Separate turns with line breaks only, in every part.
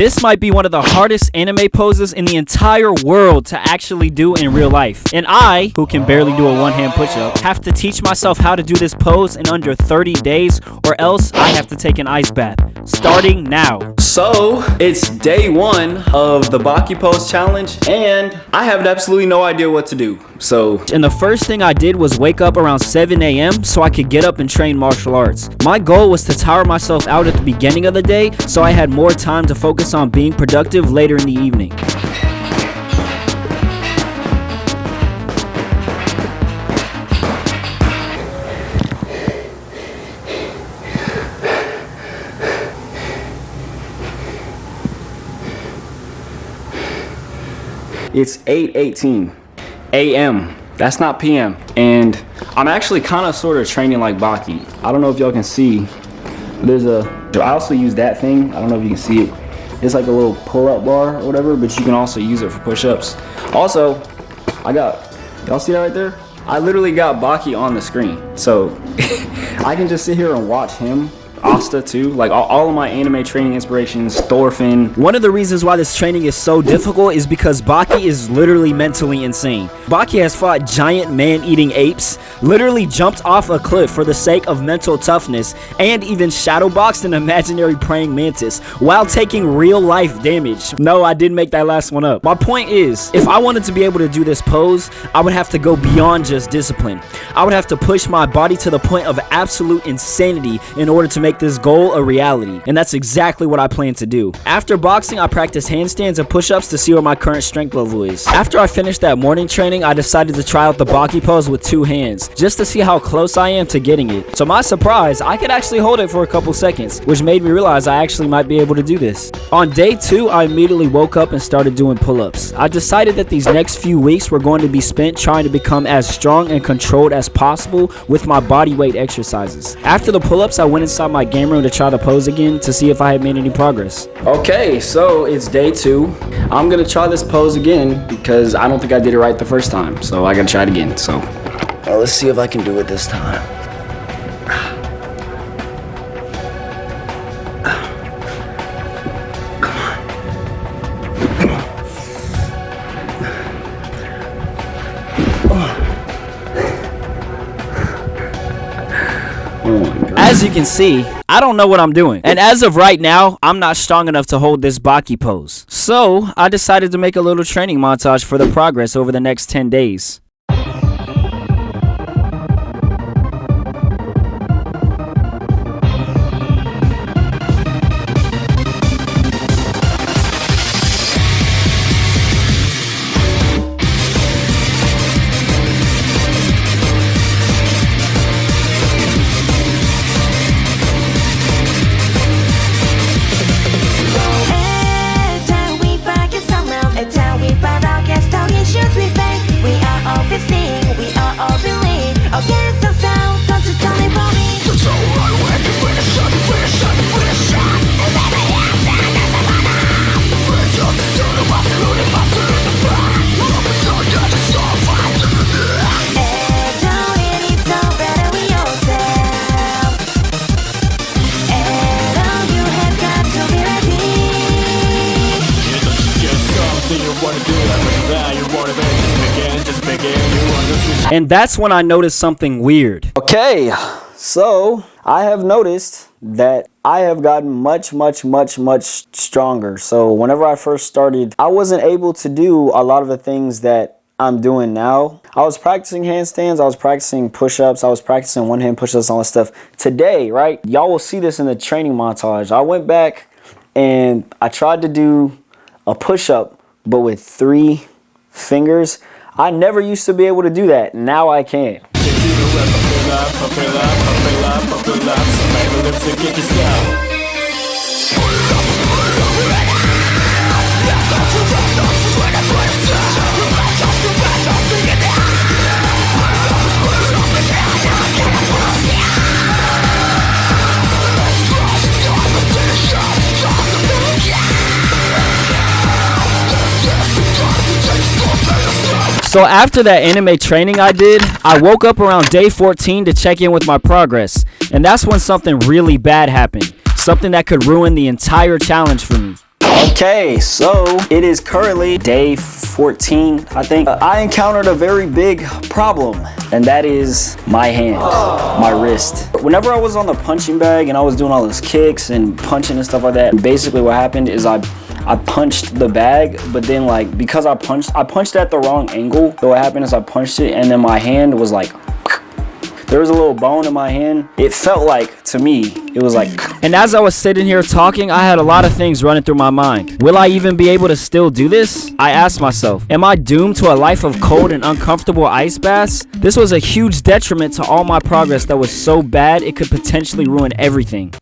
This might be one of the hardest anime poses in the entire world to actually do in real life. And I, who can barely do a one-hand push-up, have to teach myself how to do this pose in under 30 days, or else I have to take an ice bath. Starting now.
So, it's day 1 of the Baki pose challenge, and I have absolutely no idea what to do.
And the first thing I did was wake up around 7 a.m. so I could get up and train martial arts. My goal was to tire myself out at the beginning of the day so I had more time to focus on being productive later in the evening.
It's 8:18 a.m. That's not p.m. And I'm actually kind of sort of training like Baki. I don't know if y'all can see. I also use that thing. I don't know if you can see it. It's like a little pull-up bar or whatever, but you can also use it for push-ups. Also, y'all see that right there? I literally got Baki on the screen. So I can just sit here and watch him. Asta too, like all of my anime training inspirations, Thorfinn.
One of the reasons why this training is so difficult is because Baki is literally mentally insane. Baki has fought giant man-eating apes, literally jumped off a cliff for the sake of mental toughness, and even shadowboxed an imaginary praying mantis while taking real-life damage. No, I didn't make that last one up. My point is, if I wanted to be able to do this pose, I would have to go beyond just discipline. I would have to push my body to the point of absolute insanity in order to make this goal a reality, and that's exactly what I plan to do. After boxing, I practiced handstands and push-ups to see where my current strength level is. After I finished that morning training, I decided to try out the Baki pose with 2 hands, just to see how close I am to getting it. To my surprise, I could actually hold it for a couple seconds, which made me realize I actually might be able to do this. On day 2, I immediately woke up and started doing pull-ups. I decided that these next few weeks were going to be spent trying to become as strong and controlled as possible with my body weight exercises. After the pull-ups, I went inside my game room to try the pose again to see if I had made any progress.
Okay, so it's day 2. I'm gonna try this pose again because I don't think I did it right the first time. So I gotta try it again. So let's see if I can do it this time.
As you can see, I don't know what I'm doing. And as of right now, I'm not strong enough to hold this Baki pose. So I decided to make a little training montage for the progress over the next 10 days. And that's when I noticed something weird.
Okay, so I have noticed that I have gotten much stronger. So whenever I first started, I wasn't able to do a lot of the things that I'm doing now. I was practicing handstands, I was practicing push-ups, I was practicing one-hand push-ups, all that stuff. Today, right, y'all will see this in the training montage. I went back and I tried to do a push-up, but with 3 fingers. I never used to be able to do that. Now I can.
So after that anime training I did, I woke up around day 14 to check in with my progress. And that's when something really bad happened. Something that could ruin the entire challenge for me.
Okay, so it is currently day 14, I think. I encountered a very big problem, and that is my hand, my wrist. Whenever I was on the punching bag and I was doing all those kicks and punching and stuff like that, basically what happened is I punched the bag, but then like because I punched at the wrong angle. So what happened is I punched it, and then my hand was like, there was a little bone in my hand. It felt like, to me, it was like.
And as I was sitting here talking, I had a lot of things running through my mind. Will I even be able to still do this? I asked myself, am I doomed to a life of cold and uncomfortable ice baths? This was a huge detriment to all my progress that was so bad it could potentially ruin everything.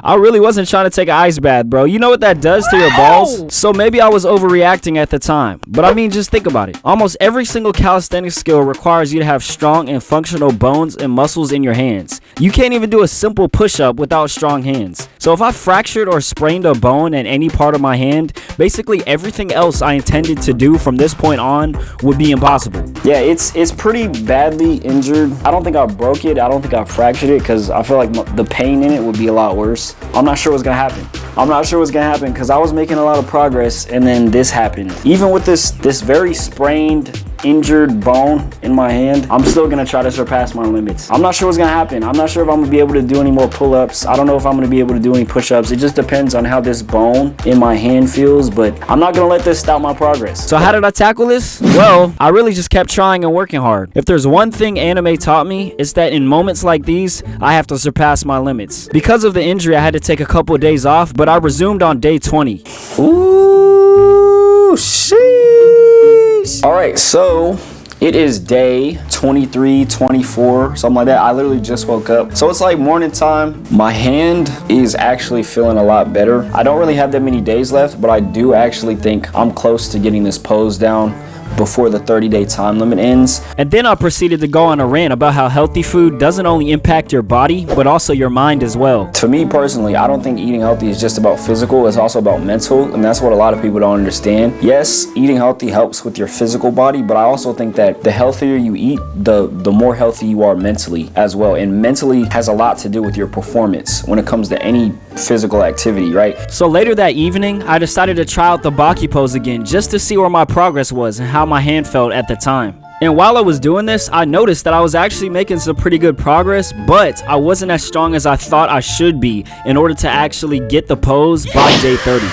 I really wasn't trying to take an ice bath, bro. You know what that does to your balls? So maybe I was overreacting at the time. But I mean, just think about it. Almost every single calisthenics skill requires you to have strong and functional bones and muscles in your hands. You can't even do a simple push-up without strong hands. So if I fractured or sprained a bone in any part of my hand, basically everything else I intended to do from this point on would be impossible.
Yeah, it's pretty badly injured. I don't think I broke it. I don't think I fractured it, because I feel like the pain in it would be a lot worse. I'm not sure what's gonna happen. I'm not sure what's gonna happen because I was making a lot of progress, and then this happened. Even with this very sprained, injured bone in my hand, I'm still gonna try to surpass my limits. I'm not sure what's gonna happen. I'm not sure if I'm gonna be able to do any more pull-ups. I don't know if I'm gonna be able to do any push-ups. It just depends on how this bone in my hand feels, but I'm not gonna let this stop my progress.
So how did I tackle this? Well, I really just kept trying and working hard. If there's one thing anime taught me, it's that in moments like these, I have to surpass my limits. Because of the injury, I had to take a couple of days off, but I resumed on day 20.
Ooh, sheesh. All right, so it is day 23, 24, something like that. I literally just woke up. So it's like morning time. My hand is actually feeling a lot better. I don't really have that many days left, but I do actually think I'm close to getting this pose down before the 30-day time limit ends.
And then I proceeded to go on a rant about how healthy food doesn't only impact your body, but also your mind as well.
To me personally, I don't think eating healthy is just about physical, it's also about mental, and that's what a lot of people don't understand. Yes, eating healthy helps with your physical body, but I also think that the healthier you eat, the more healthy you are mentally as well. And mentally has a lot to do with your performance when it comes to any physical activity, right?
So later that evening, I decided to try out the Baki pose again just to see where my progress was and how my hand felt at the time. And while I was doing this, I noticed that I was actually making some pretty good progress, but I wasn't as strong as I thought I should be in order to actually get the pose by day 30.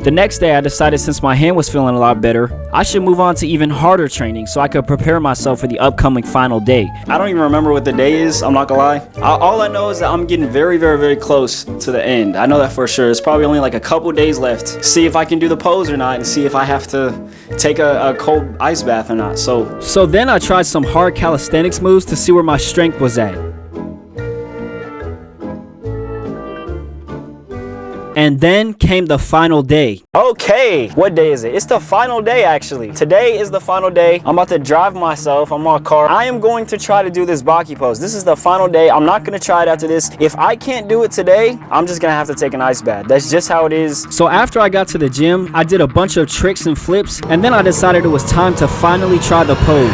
The next day, I decided since my hand was feeling a lot better, I should move on to even harder training so I could prepare myself for the upcoming final day.
I don't even remember what the day is, I'm not gonna lie. All I know is that I'm getting very, very, very close to the end. I know that for sure. It's probably only like a couple days left. See if I can do the pose or not, and see if I have to take a cold ice bath or not.
So then I tried some hard calisthenics moves to see where my strength was at. And then came the final day.
Okay, what day is it? It's the final day actually. Today is the final day. I'm about to drive myself. I'm on a car. I am going to try to do this Baki pose. This is the final day. I'm not gonna try it after this. If I can't do it today, I'm just gonna have to take an ice bath. That's just how it is.
So after I got to the gym, I did a bunch of tricks and flips, and then I decided it was time to finally try the pose.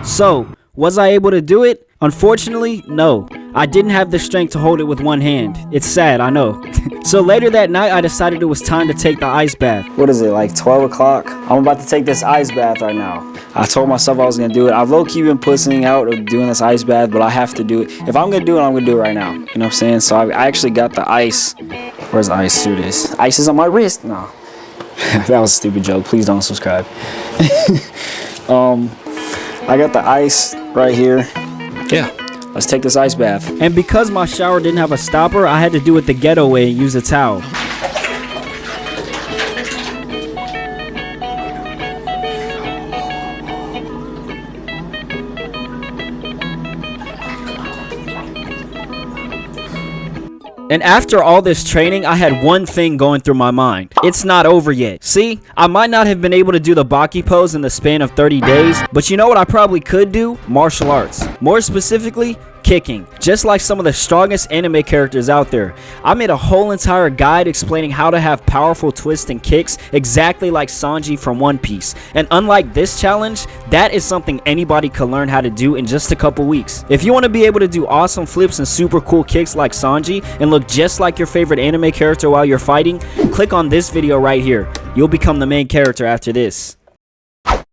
So, was I able to do it? Unfortunately, no. I didn't have the strength to hold it with one hand. It's sad, I know. So later that night, I decided it was time to take the ice bath.
What is it, like 12 o'clock? I'm about to take this ice bath right now. I told myself I was gonna do it. I've low-key been pussing out of doing this ice bath, but I have to do it. If I'm gonna do it, I'm gonna do it right now. You know what I'm saying? So I actually got the ice. Where's the ice? Here it is. Ice is on my wrist. No. That was a stupid joke. Please don't subscribe. I got the ice right here. Yeah. Let's take this ice bath.
And because my shower didn't have a stopper, I had to do it the ghetto way and use a towel. And after all this training, I had one thing going through my mind. It's not over yet. See, I might not have been able to do the Baki pose in the span of 30 days, but you know what I probably could do? Martial arts. More specifically, kicking, just like some of the strongest anime characters out there. I made a whole entire guide explaining how to have powerful twists and kicks exactly like Sanji from One Piece. And unlike this challenge, that is something anybody could learn how to do in just a couple weeks. If you want to be able to do awesome flips and super cool kicks like Sanji and look just like your favorite anime character while you're fighting, click on this video right here. You'll become the main character after this.